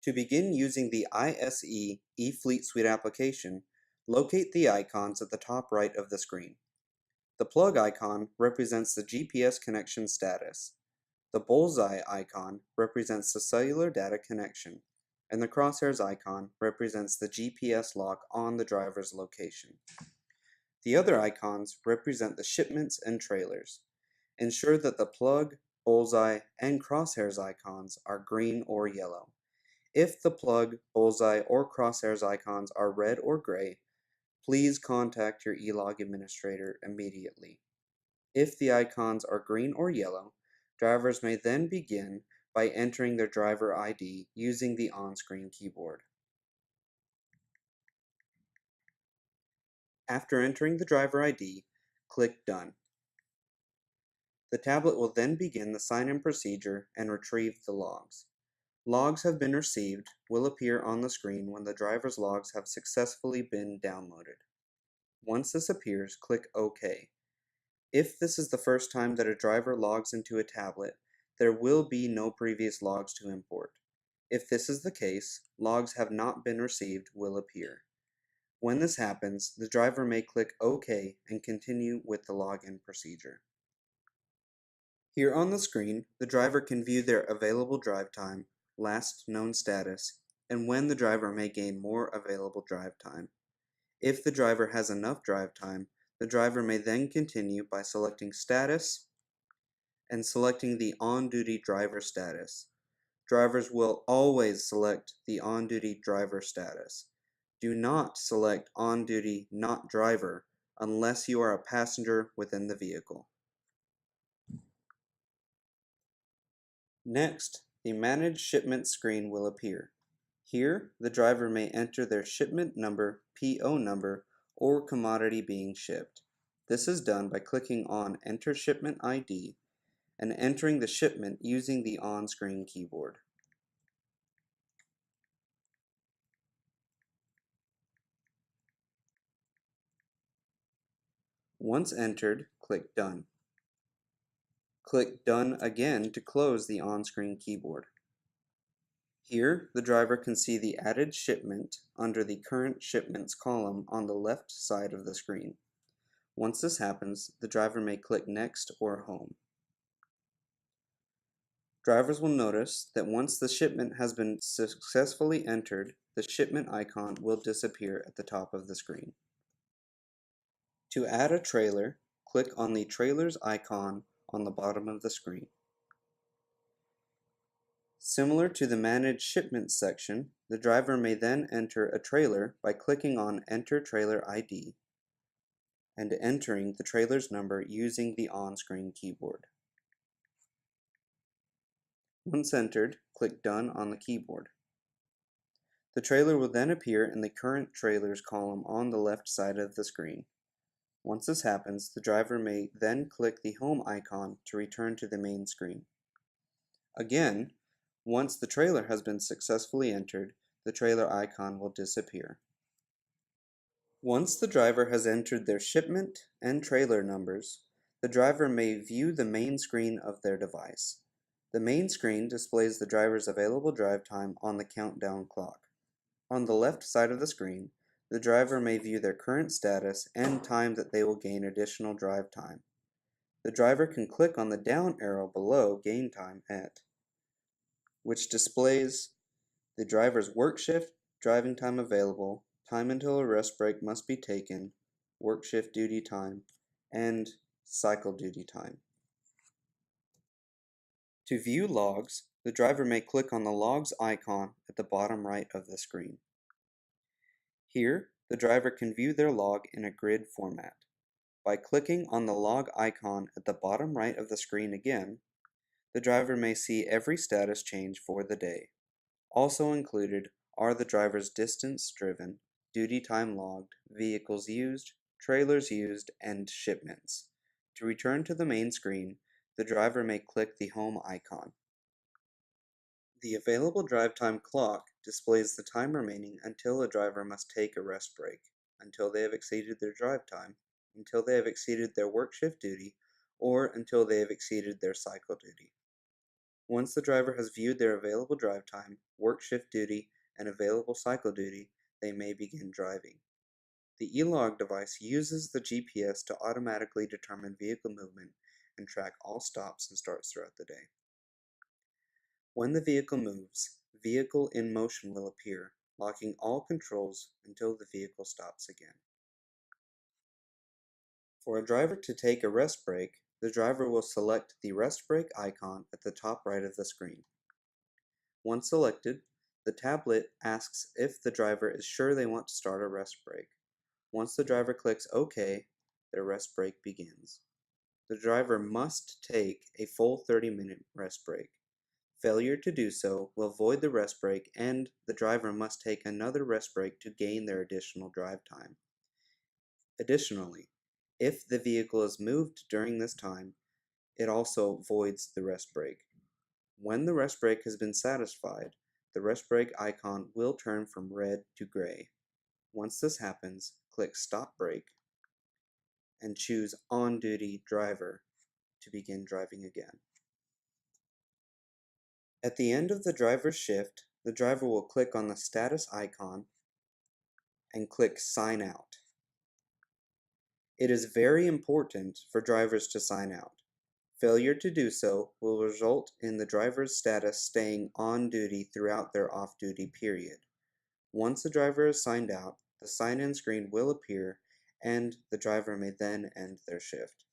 To begin using the ISE eFleetSuite application, locate the icons at the top right of the screen. The plug icon represents the GPS connection status. The bullseye icon represents the cellular data connection, and the crosshairs icon represents the GPS lock on the driver's location. The other icons represent the shipments and trailers. Ensure that the plug, bullseye, and crosshairs icons are green or yellow. If the plug, bullseye, or crosshairs icons are red or gray, please contact your eLog administrator immediately. If the icons are green or yellow, drivers may then begin by entering their driver ID using the on-screen keyboard. After entering the driver ID, click Done. The tablet will then begin the sign-in procedure and retrieve the logs. Logs have been received will appear on the screen when the driver's logs have successfully been downloaded. Once this appears, click OK. If this is the first time that a driver logs into a tablet, there will be no previous logs to import. If this is the case, logs have not been received will appear. When this happens, the driver may click OK and continue with the login procedure. Here on the screen, the driver can view their available drive time, last known status, and when the driver may gain more available drive time. If the driver has enough drive time, the driver may then continue by selecting Status and selecting the On-Duty Driver status. Drivers will always select the On-Duty Driver status. Do not select On-Duty Not Driver unless you are a passenger within the vehicle. Next, the Manage Shipment screen will appear. Here, the driver may enter their shipment number, PO number, or commodity being shipped. This is done by clicking on Enter Shipment ID and entering the shipment using the on-screen keyboard. Once entered, click Done. Click Done again to close the on-screen keyboard. Here, the driver can see the added shipment under the Current Shipments column on the left side of the screen. Once this happens, the driver may click Next or Home. Drivers will notice that once the shipment has been successfully entered, the shipment icon will disappear at the top of the screen. To add a trailer, click on the Trailers icon on the bottom of the screen. Similar to the Manage Shipments section, the driver may then enter a trailer by clicking on Enter Trailer ID and entering the trailer's number using the on-screen keyboard. Once entered, click Done on the keyboard. The trailer will then appear in the Current Trailers column on the left side of the screen. Once this happens, the driver may then click the Home icon to return to the main screen. Again, once the trailer has been successfully entered, the trailer icon will disappear. Once the driver has entered their shipment and trailer numbers, the driver may view the main screen of their device. The main screen displays the driver's available drive time on the countdown clock. On the left side of the screen, the driver may view their current status and time that they will gain additional drive time. The driver can click on the down arrow below Gain Time At, which displays the driver's work shift, driving time available, time until a rest break must be taken, work shift duty time, and cycle duty time. To view logs, the driver may click on the Logs icon at the bottom right of the screen. Here, the driver can view their log in a grid format. By clicking on the log icon at the bottom right of the screen again, the driver may see every status change for the day. Also included are the driver's distance driven, duty time logged, vehicles used, trailers used, and shipments. To return to the main screen, the driver may click the Home icon. The available drive time clock displays the time remaining until a driver must take a rest break, until they have exceeded their drive time, until they have exceeded their work shift duty, or until they have exceeded their cycle duty. Once the driver has viewed their available drive time, work shift duty, and available cycle duty, they may begin driving. The e-log device uses the GPS to automatically determine vehicle movement and track all stops and starts throughout the day. When the vehicle moves, Vehicle in Motion will appear, locking all controls until the vehicle stops again. For a driver to take a rest break, the driver will select the rest break icon at the top right of the screen. Once selected, the tablet asks if the driver is sure they want to start a rest break. Once the driver clicks OK, their rest break begins. The driver must take a full 30-minute rest break. Failure to do so will void the rest break, and the driver must take another rest break to gain their additional drive time. Additionally, if the vehicle is moved during this time, it also voids the rest break. When the rest break has been satisfied, the rest break icon will turn from red to gray. Once this happens, click Stop Break and choose On-Duty Driver to begin driving again. At the end of the driver's shift, the driver will click on the status icon and click Sign Out. It is very important for drivers to sign out. Failure to do so will result in the driver's status staying on duty throughout their off-duty period. Once the driver is signed out, the sign-in screen will appear and the driver may then end their shift.